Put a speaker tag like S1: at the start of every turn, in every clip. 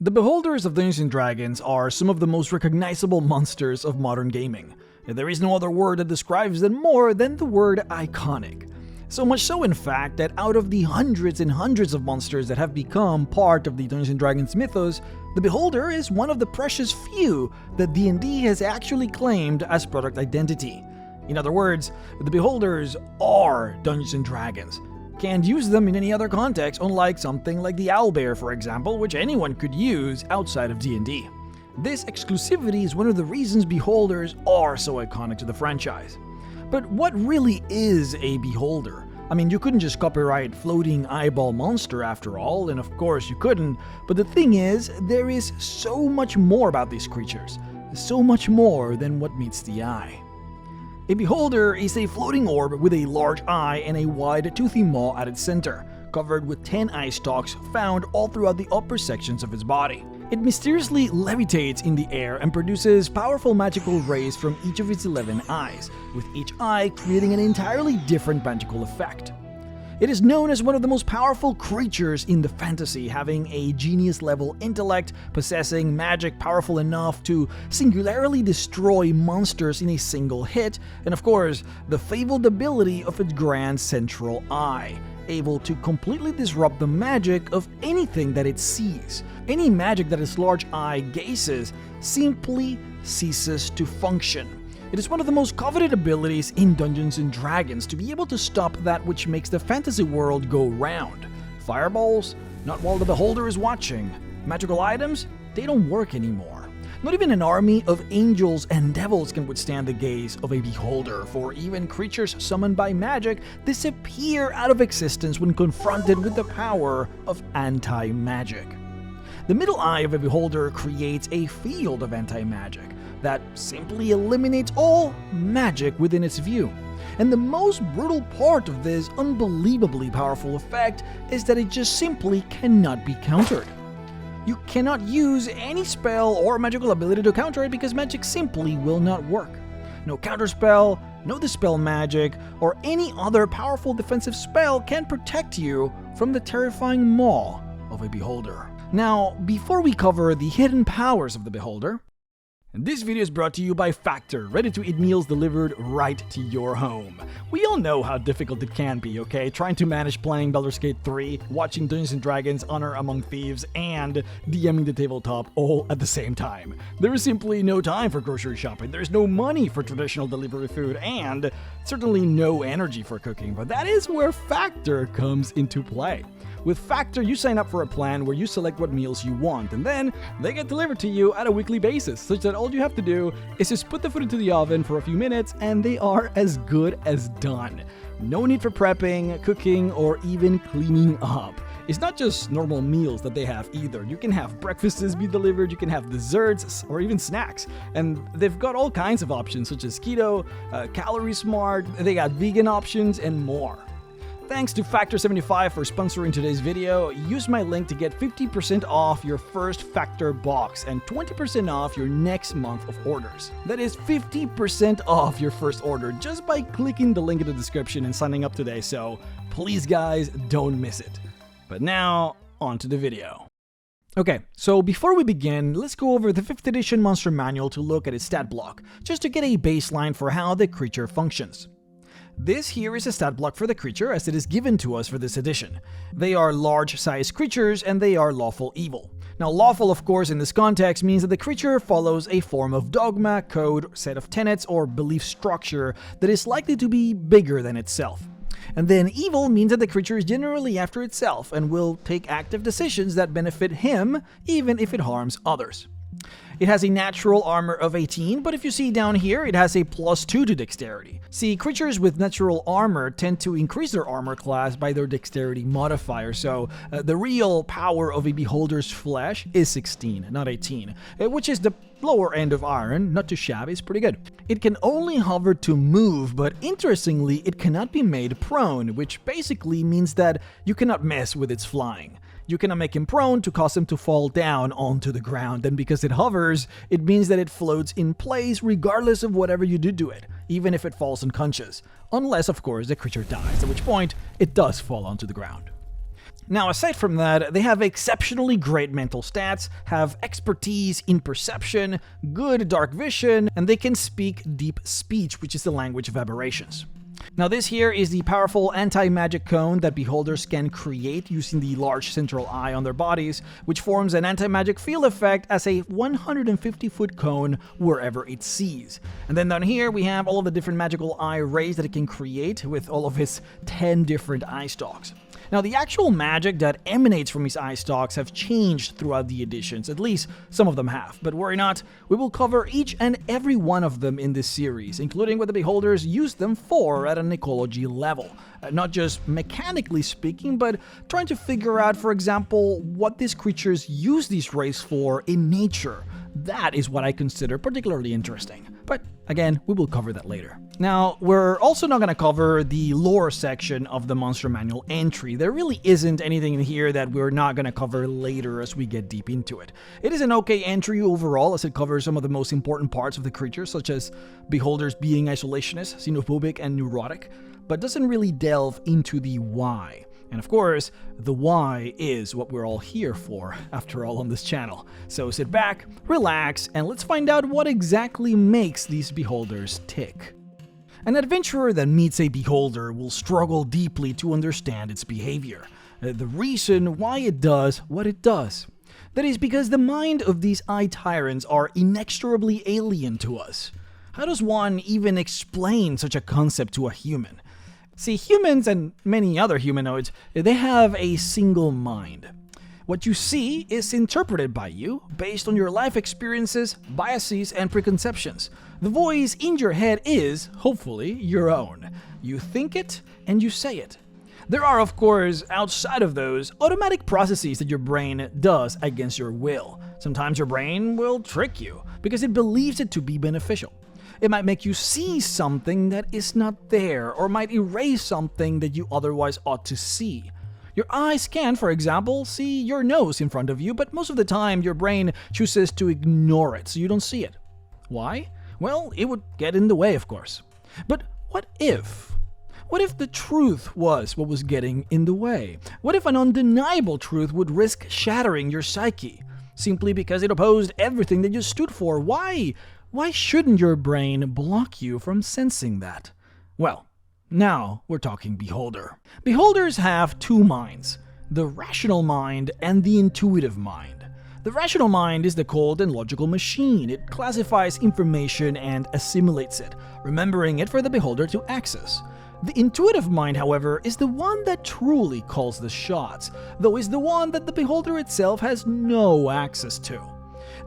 S1: The beholders of Dungeons & Dragons are some of the most recognizable monsters of modern gaming. There is no other word that describes them more than the word iconic. So much so, in fact, that out of the hundreds and hundreds of monsters that have become part of the Dungeons & Dragons mythos, the Beholder is one of the precious few that D&D has actually claimed as product identity. In other words, the Beholders are Dungeons & Dragons. Can't use them in any other context, unlike something like the Owlbear, for example, which anyone could use outside of D&D. This exclusivity is one of the reasons Beholders are so iconic to the franchise. But what really is a Beholder? I mean, you couldn't just copyright Floating Eyeball Monster after all, and of course you couldn't, but the thing is, there is so much more about these creatures. So much more than what meets the eye. A beholder is a floating orb with a large eye and a wide, toothy maw at its center, covered with 10 eye stalks found all throughout the upper sections of its body. It mysteriously levitates in the air and produces powerful magical rays from each of its 11 eyes, with each eye creating an entirely different magical effect. It is known as one of the most powerful creatures in the fantasy, having a genius-level intellect, possessing magic powerful enough to singularly destroy monsters in a single hit, and of course, the fabled ability of its grand central eye, able to completely disrupt the magic of anything that it sees. Any magic that its large eye gazes simply ceases to function. It is one of the most coveted abilities in Dungeons & Dragons to be able to stop that which makes the fantasy world go round. Fireballs? Not while the beholder is watching. Magical items? They don't work anymore. Not even an army of angels and devils can withstand the gaze of a beholder, for even creatures summoned by magic disappear out of existence when confronted with the power of anti-magic. The middle eye of a beholder creates a field of anti-magic that simply eliminates all magic within its view. And the most brutal part of this unbelievably powerful effect is that it just simply cannot be countered. You cannot use any spell or magical ability to counter it because magic simply will not work. No counterspell, no dispel magic, or any other powerful defensive spell can protect you from the terrifying maw of a beholder. Now, before we cover the hidden powers of the beholder, this video is brought to you by Factor, ready-to-eat meals delivered right to your home. We all know how difficult it can be, okay? Trying to manage playing Baldur's Gate 3, watching Dungeons & Dragons Honor Among Thieves, and DMing the tabletop all at the same time. There is simply no time for grocery shopping, there's no money for traditional delivery food, and certainly no energy for cooking, but that is where Factor comes into play. With Factor, you sign up for a plan where you select what meals you want, and then they get delivered to you at a weekly basis, such that all you have to do is just put the food into the oven for a few minutes, and they are as good as done. No need for prepping, cooking, or even cleaning up. It's not just normal meals that they have either. You can have breakfasts be delivered, you can have desserts, or even snacks. And they've got all kinds of options, such as keto, calorie smart, they got vegan options, and more. Thanks to Factor 75 for sponsoring today's video. Use my link to get 50% off your first Factor box and 20% off your next month of orders. That is 50% off your first order just by clicking the link in the description and signing up today, so please guys, don't miss it. But now, on to the video. Okay, so before we begin, let's go over the 5th edition monster manual to look at its stat block, just to get a baseline for how the creature functions. This here is a stat block for the creature as it is given to us for this edition. They are large-sized creatures and they are lawful evil. Now lawful, of course, in this context means that the creature follows a form of dogma, code, set of tenets, or belief structure that is likely to be bigger than itself. And then evil means that the creature is generally after itself and will take active decisions that benefit him even if it harms others. It has a natural armor of 18, but if you see down here, it has a +2 to dexterity. See, creatures with natural armor tend to increase their armor class by their dexterity modifier, so the real power of a beholder's flesh is 16, not 18, which is the lower end of iron, not too shabby, it's pretty good. It can only hover to move, but interestingly, it cannot be made prone, which basically means that you cannot mess with its flying. You cannot make him prone to cause him to fall down onto the ground, and because it hovers, it means that it floats in place regardless of whatever you do to it, even if it falls unconscious. Unless, of course, the creature dies, at which point it does fall onto the ground. Now, aside from that, they have exceptionally great mental stats, have expertise in perception, good dark vision, and they can speak deep speech, which is the language of aberrations. Now, this here is the powerful anti-magic cone that beholders can create using the large central eye on their bodies, which forms an anti-magic field effect as a 150-foot cone wherever it sees. And then down here we have all of the different magical eye rays that it can create with all of its 10 different eye stalks. Now, the actual magic that emanates from his eye stalks have changed throughout the editions, at least some of them have, but worry not, we will cover each and every one of them in this series, including what the beholders use them for at an ecology level. Not just mechanically speaking, but trying to figure out, for example, what these creatures use these rays for in nature. That is what I consider particularly interesting. But again, we will cover that later. Now, we're also not going to cover the lore section of the Monster Manual entry. There really isn't anything in here that we're not going to cover later as we get deep into it. It is an okay entry overall, as it covers some of the most important parts of the creature, such as beholders being isolationist, xenophobic, and neurotic, but doesn't really delve into the why. And of course, the why is what we're all here for, after all, on this channel. So sit back, relax, and let's find out what exactly makes these beholders tick. An adventurer that meets a beholder will struggle deeply to understand its behavior, the reason why it does what it does. That is because the mind of these eye tyrants are inexorably alien to us. How does one even explain such a concept to a human? See, humans and many other humanoids, they have a single mind. What you see is interpreted by you based on your life experiences, biases, and preconceptions. The voice in your head is, hopefully, your own. You think it and you say it. There are, of course, outside of those, automatic processes that your brain does against your will. Sometimes your brain will trick you because it believes it to be beneficial. It might make you see something that is not there, or might erase something that you otherwise ought to see. Your eyes can, for example, see your nose in front of you, but most of the time your brain chooses to ignore it so you don't see it. Why? Well, it would get in the way, of course. But what if? What if the truth was what was getting in the way? What if an undeniable truth would risk shattering your psyche, simply because it opposed everything that you stood for? Why shouldn't your brain block you from sensing that? Well, now we're talking beholder. Beholders have two minds, the rational mind and the intuitive mind. The rational mind is the cold and logical machine. It classifies information and assimilates it, remembering it for the beholder to access. The intuitive mind, however, is the one that truly calls the shots, though is the one that the beholder itself has no access to.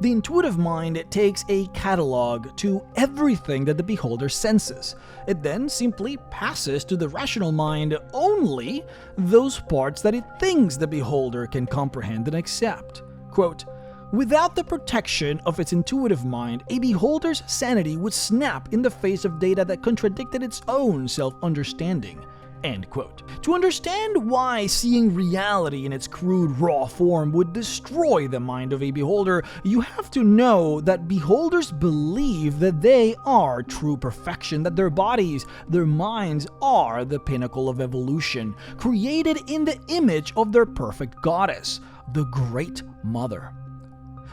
S1: The intuitive mind takes a catalog to everything that the beholder senses. It then simply passes to the rational mind only those parts that it thinks the beholder can comprehend and accept. Quote, "Without the protection of its intuitive mind, a beholder's sanity would snap in the face of data that contradicted its own self-understanding." End quote. To understand why seeing reality in its crude, raw form would destroy the mind of a beholder, you have to know that beholders believe that they are true perfection, that their bodies, their minds are the pinnacle of evolution, created in the image of their perfect goddess, the Great Mother.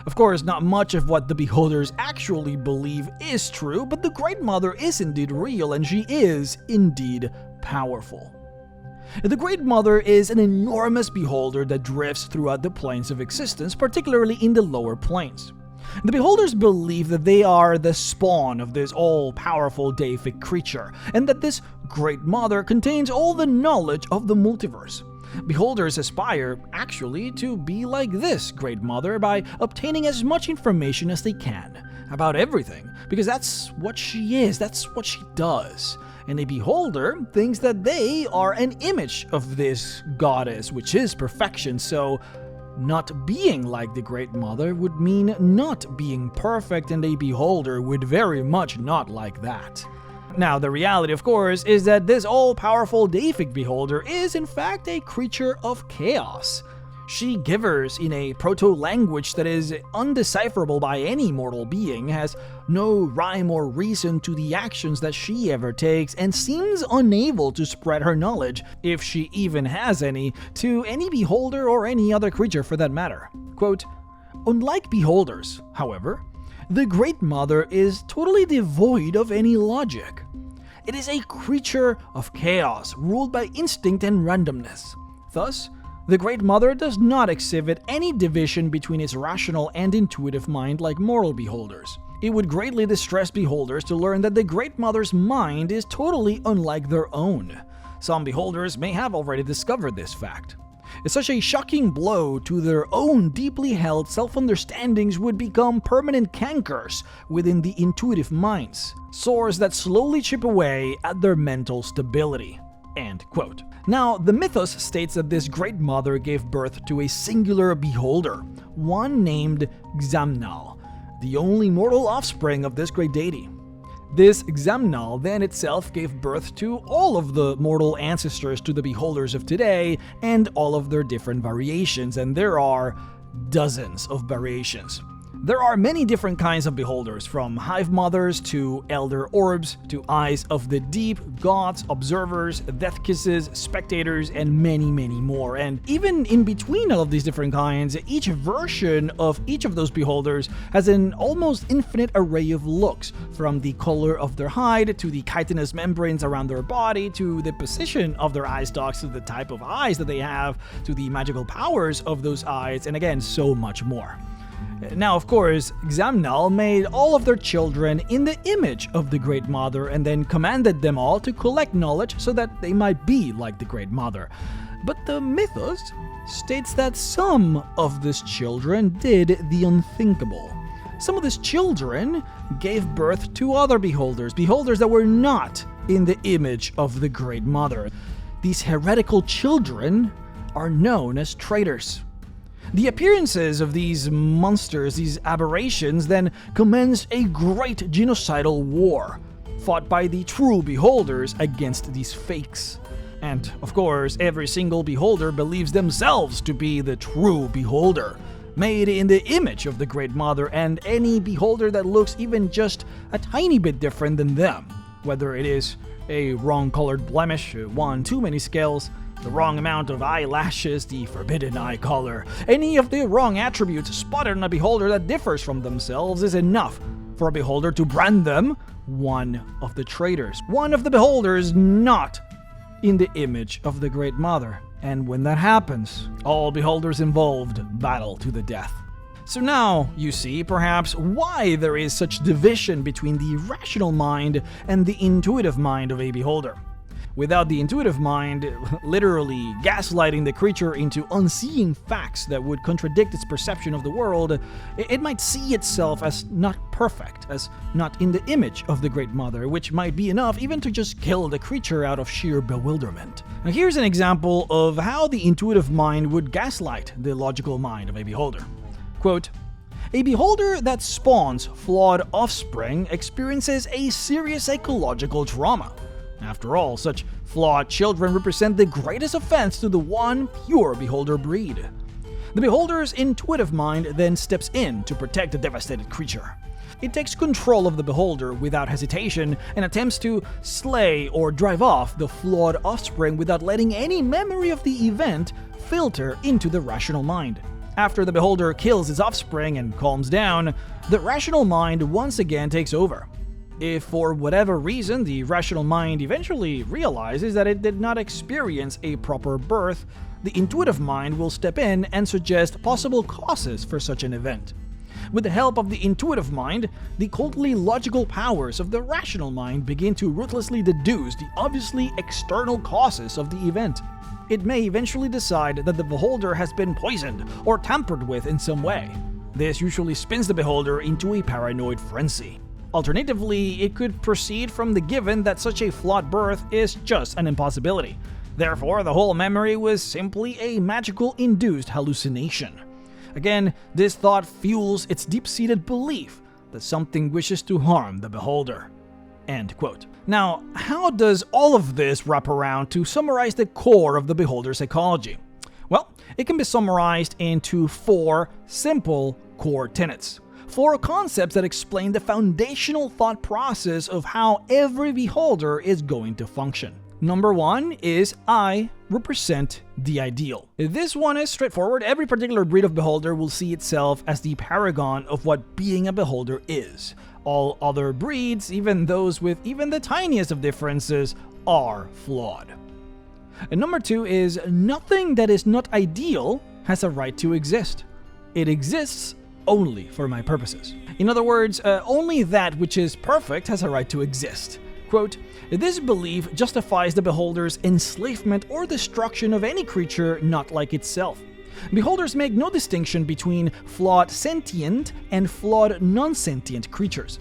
S1: Of course, not much of what the beholders actually believe is true, but the Great Mother is indeed real, and she is indeed powerful. The Great Mother is an enormous beholder that drifts throughout the planes of existence, particularly in the lower planes. The beholders believe that they are the spawn of this all-powerful deific creature, and that this Great Mother contains all the knowledge of the multiverse. Beholders aspire, actually, to be like this Great Mother by obtaining as much information as they can about everything, because that's what she is, that's what she does. And a beholder thinks that they are an image of this goddess, which is perfection, so not being like the Great Mother would mean not being perfect, and a beholder would very much not like that. Now, the reality, of course, is that this all-powerful deific beholder is in fact a creature of chaos. She givers in a proto-language that is undecipherable by any mortal being, has no rhyme or reason to the actions that she ever takes, and seems unable to spread her knowledge, if she even has any, to any beholder or any other creature for that matter. Quote, "Unlike beholders, however, the Great Mother is totally devoid of any logic. It is a creature of chaos, ruled by instinct and randomness. Thus, the Great Mother does not exhibit any division between its rational and intuitive mind like mortal beholders. It would greatly distress beholders to learn that the Great Mother's mind is totally unlike their own. Some beholders may have already discovered this fact. Such a shocking blow to their own deeply held self-understandings would become permanent cankers within the intuitive minds, sores that slowly chip away at their mental stability." End quote. Now, the mythos states that this Great Mother gave birth to a singular beholder, one named Xamnal, the only mortal offspring of this great deity. This Xamnal then itself gave birth to all of the mortal ancestors to the beholders of today and all of their different variations, and there are dozens of variations. There are many different kinds of beholders, from hive mothers to elder orbs to eyes of the deep, gods, observers, death kisses, spectators, and many, many more. And even in between all of these different kinds, each version of each of those beholders has an almost infinite array of looks, from the color of their hide to the chitinous membranes around their body to the position of their eye stalks to the type of eyes that they have to the magical powers of those eyes, and again, so much more. Now, of course, Xamnal made all of their children in the image of the Great Mother and then commanded them all to collect knowledge so that they might be like the Great Mother. But the mythos states that some of these children did the unthinkable. Some of these children gave birth to other beholders that were not in the image of the Great Mother. These heretical children are known as traitors. The appearances of these monsters, these aberrations, then commenced a great genocidal war, fought by the true beholders against these fakes. And, of course, every single beholder believes themselves to be the true beholder, made in the image of the Great Mother, and any beholder that looks even just a tiny bit different than them, whether it is a wrong-colored blemish, one too many scales, the wrong amount of eyelashes, the forbidden eye color, any of the wrong attributes spotted in a beholder that differs from themselves is enough for a beholder to brand them one of the traitors, one of the beholders not in the image of the Great Mother. And when that happens, all beholders involved battle to the death. So now you see, perhaps, why there is such division between the rational mind and the intuitive mind of a beholder. Without the intuitive mind literally gaslighting the creature into unseeing facts that would contradict its perception of the world, it might see itself as not perfect, as not in the image of the Great Mother, which might be enough even to just kill the creature out of sheer bewilderment. Now here's an example of how the intuitive mind would gaslight the logical mind of a beholder. Quote, "A beholder that spawns flawed offspring experiences a serious psychological trauma. After all, such flawed children represent the greatest offense to the one pure beholder breed. The beholder's intuitive mind then steps in to protect the devastated creature. It takes control of the beholder without hesitation and attempts to slay or drive off the flawed offspring without letting any memory of the event filter into the rational mind. After the beholder kills his offspring and calms down, the rational mind once again takes over. If for whatever reason the rational mind eventually realizes that it did not experience a proper birth, the intuitive mind will step in and suggest possible causes for such an event. With the help of the intuitive mind, the coldly logical powers of the rational mind begin to ruthlessly deduce the obviously external causes of the event. It may eventually decide that the beholder has been poisoned or tampered with in some way. This usually spins the beholder into a paranoid frenzy. Alternatively, it could proceed from the given that such a flawed birth is just an impossibility. Therefore, the whole memory was simply a magical induced hallucination. Again, this thought fuels its deep-seated belief that something wishes to harm the beholder." End quote. Now, how does all of this wrap around to summarize the core of the beholder psychology? Well, it can be summarized into 4 simple core tenets. 4 concepts that explain the foundational thought process of how every beholder is going to function. Number 1 is I represent the ideal. This one is straightforward. Every particular breed of beholder will see itself as the paragon of what being a beholder is. All other breeds, even those with even the tiniest of differences, are flawed. And number 2 is nothing that is not ideal has a right to exist. It exists only for my purposes. In other words, only that which is perfect has a right to exist. Quote, this belief justifies the beholder's enslavement or destruction of any creature not like itself. Beholders make no distinction between flawed sentient and flawed non-sentient creatures.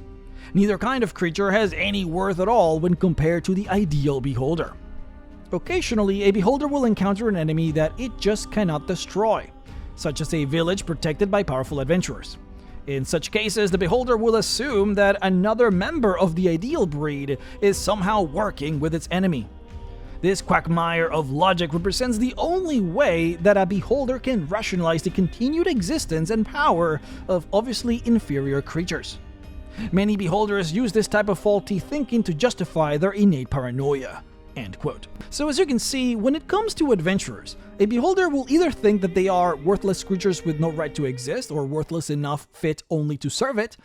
S1: Neither kind of creature has any worth at all when compared to the ideal beholder. Occasionally, a beholder will encounter an enemy that it just cannot destroy, such as a village protected by powerful adventurers. In such cases, the beholder will assume that another member of the ideal breed is somehow working with its enemy. This quagmire of logic represents the only way that a beholder can rationalize the continued existence and power of obviously inferior creatures. Many beholders use this type of faulty thinking to justify their innate paranoia. End quote. So as you can see, when it comes to adventurers, a beholder will either think that they are worthless creatures with no right to exist or worthless enough fit only to serve it,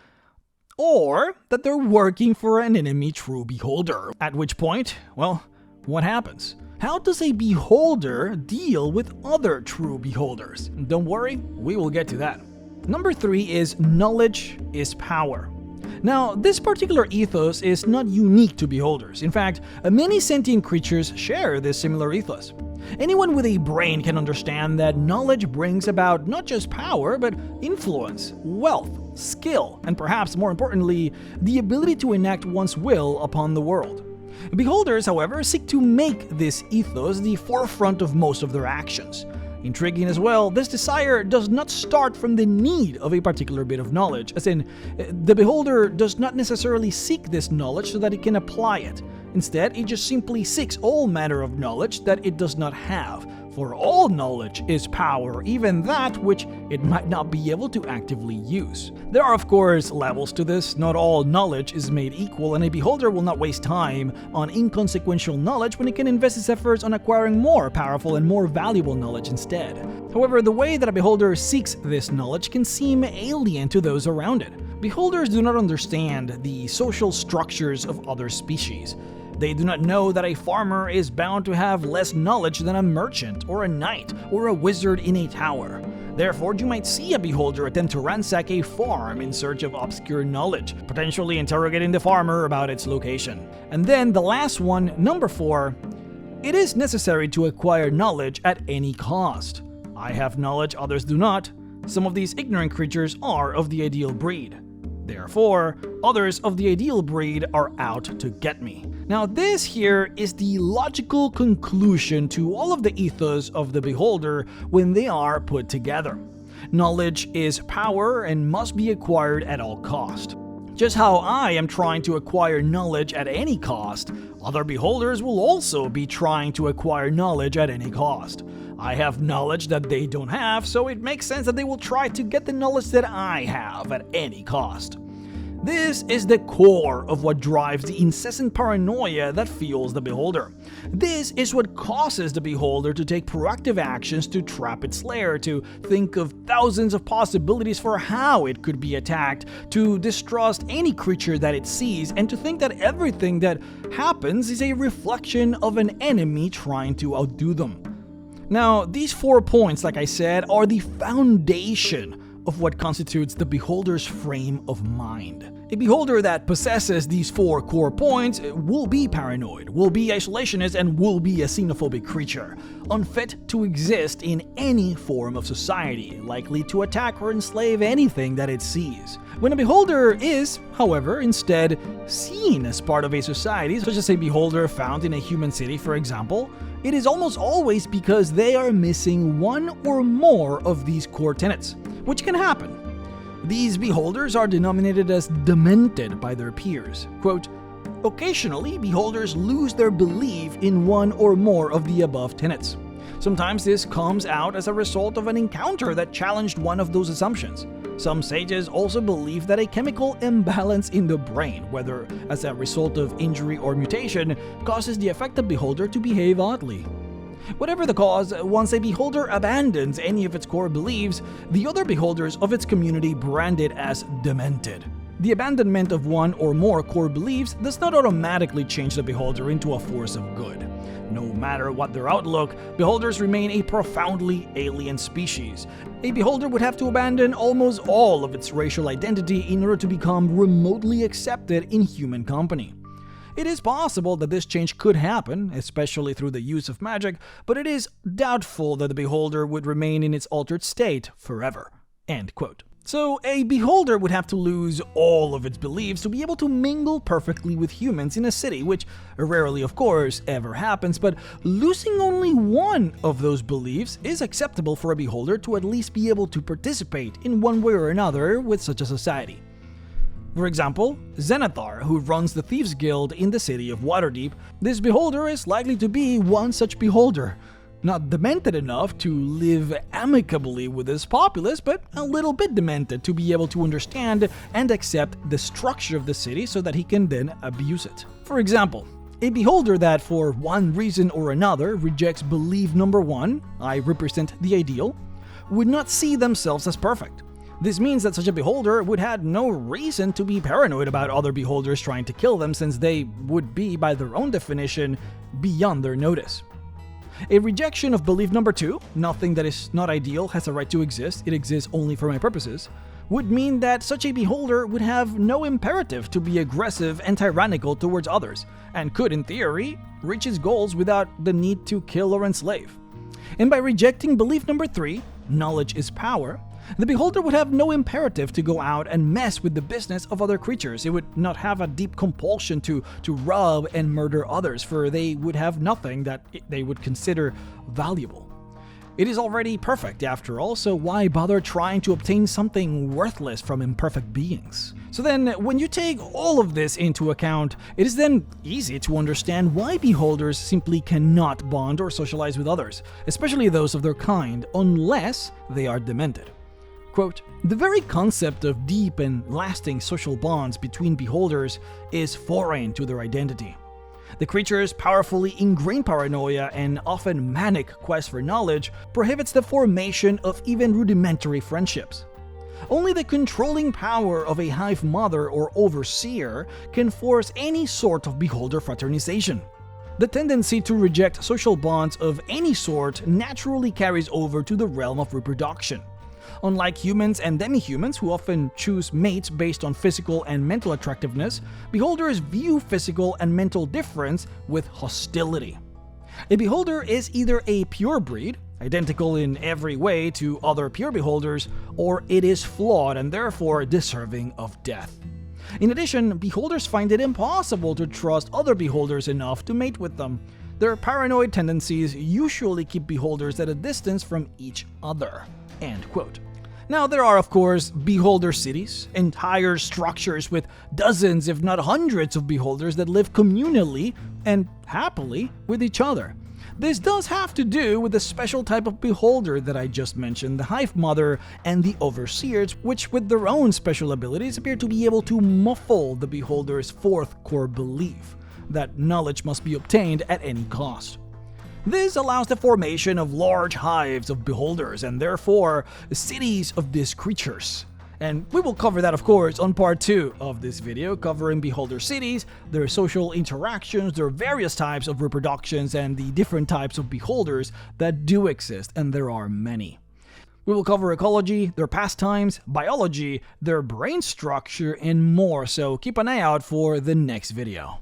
S1: or that they're working for an enemy true beholder. At which point, well, what happens? How does a beholder deal with other true beholders? Don't worry, we will get to that. Number 3 is knowledge is power. Now, this particular ethos is not unique to beholders. In fact, many sentient creatures share this similar ethos. Anyone with a brain can understand that knowledge brings about not just power, but influence, wealth, skill, and perhaps more importantly, the ability to enact one's will upon the world. Beholders, however, seek to make this ethos the forefront of most of their actions. Intriguing as well, this desire does not start from the need of a particular bit of knowledge, as in, the beholder does not necessarily seek this knowledge so that it can apply it. Instead, it just simply seeks all manner of knowledge that it does not have, for all knowledge is power, even that which it might not be able to actively use. There are of course levels to this. Not all knowledge is made equal, and a beholder will not waste time on inconsequential knowledge when it can invest its efforts on acquiring more powerful and more valuable knowledge instead. However, the way that a beholder seeks this knowledge can seem alien to those around it. Beholders do not understand the social structures of other species. They do not know that a farmer is bound to have less knowledge than a merchant, or a knight, or a wizard in a tower. Therefore, you might see a beholder attempt to ransack a farm in search of obscure knowledge, potentially interrogating the farmer about its location. And then the last one, number 4, it is necessary to acquire knowledge at any cost. I have knowledge, others do not. Some of these ignorant creatures are of the ideal breed. Therefore, others of the ideal breed are out to get me. Now, this here is the logical conclusion to all of the ethos of the beholder when they are put together. Knowledge is power and must be acquired at all cost. Just how I am trying to acquire knowledge at any cost, other beholders will also be trying to acquire knowledge at any cost. I have knowledge that they don't have, so it makes sense that they will try to get the knowledge that I have at any cost. This is the core of what drives the incessant paranoia that fuels the beholder. This is what causes the beholder to take proactive actions to trap its lair, to think of thousands of possibilities for how it could be attacked, to distrust any creature that it sees, and to think that everything that happens is a reflection of an enemy trying to outdo them. Now, these 4 points, like I said, are the foundation of what constitutes the beholder's frame of mind. A beholder that possesses these 4 core points will be paranoid, will be isolationist, and will be a xenophobic creature, unfit to exist in any form of society, likely to attack or enslave anything that it sees. When a beholder is, however, instead seen as part of a society, such as a beholder found in a human city, for example, it is almost always because they are missing one or more of these core tenets, which can happen. These beholders are denominated as demented by their peers. Quote, occasionally, beholders lose their belief in one or more of the above tenets. Sometimes this comes out as a result of an encounter that challenged one of those assumptions. Some sages also believe that a chemical imbalance in the brain, whether as a result of injury or mutation, causes the affected beholder to behave oddly. Whatever the cause, once a beholder abandons any of its core beliefs, the other beholders of its community brand it as demented. The abandonment of one or more core beliefs does not automatically change the beholder into a force of good. No matter what their outlook, beholders remain a profoundly alien species. A beholder would have to abandon almost all of its racial identity in order to become remotely accepted in human company. It is possible that this change could happen, especially through the use of magic, but it is doubtful that the beholder would remain in its altered state forever." End quote. So, a beholder would have to lose all of its beliefs to be able to mingle perfectly with humans in a city, which rarely, of course, ever happens, but losing only one of those beliefs is acceptable for a beholder to at least be able to participate in one way or another with such a society. For example, Zenithar, who runs the Thieves Guild in the city of Waterdeep, this beholder is likely to be one such beholder. Not demented enough to live amicably with his populace, but a little bit demented to be able to understand and accept the structure of the city so that he can then abuse it. For example, a beholder that for one reason or another rejects belief number 1, I represent the ideal, would not see themselves as perfect. This means that such a beholder would have no reason to be paranoid about other beholders trying to kill them, since they would be, by their own definition, beyond their notice. A rejection of belief number 2, nothing that is not ideal has a right to exist, it exists only for my purposes, would mean that such a beholder would have no imperative to be aggressive and tyrannical towards others, and could, in theory, reach his goals without the need to kill or enslave. And by rejecting belief number 3, knowledge is power, the beholder would have no imperative to go out and mess with the business of other creatures. It would not have a deep compulsion to rob and murder others, for they would have nothing that they would consider valuable. It is already perfect after all, so why bother trying to obtain something worthless from imperfect beings? So then, when you take all of this into account, it is then easy to understand why beholders simply cannot bond or socialize with others, especially those of their kind, unless they are demented. Quote, "The very concept of deep and lasting social bonds between beholders is foreign to their identity. The creature's powerfully ingrained paranoia and often manic quest for knowledge prohibits the formation of even rudimentary friendships. Only the controlling power of a hive mother or overseer can force any sort of beholder fraternization. The tendency to reject social bonds of any sort naturally carries over to the realm of reproduction. Unlike humans and demi-humans, who often choose mates based on physical and mental attractiveness, beholders view physical and mental difference with hostility. A beholder is either a pure breed, identical in every way to other pure beholders, or it is flawed and therefore deserving of death. In addition, beholders find it impossible to trust other beholders enough to mate with them. Their paranoid tendencies usually keep beholders at a distance from each other." End quote. Now, there are, of course, beholder cities, entire structures with dozens, if not hundreds, of beholders that live communally and happily with each other. This does have to do with the special type of beholder that I just mentioned, the hive mother and the overseers, which with their own special abilities appear to be able to muffle the beholder's fourth core belief, that knowledge must be obtained at any cost. This allows the formation of large hives of beholders and therefore cities of these creatures. And we will cover that, of course, on part 2 of this video, covering beholder cities, their social interactions, their various types of reproductions, and the different types of beholders that do exist, and there are many. We will cover ecology, their pastimes, biology, their brain structure, and more, so keep an eye out for the next video.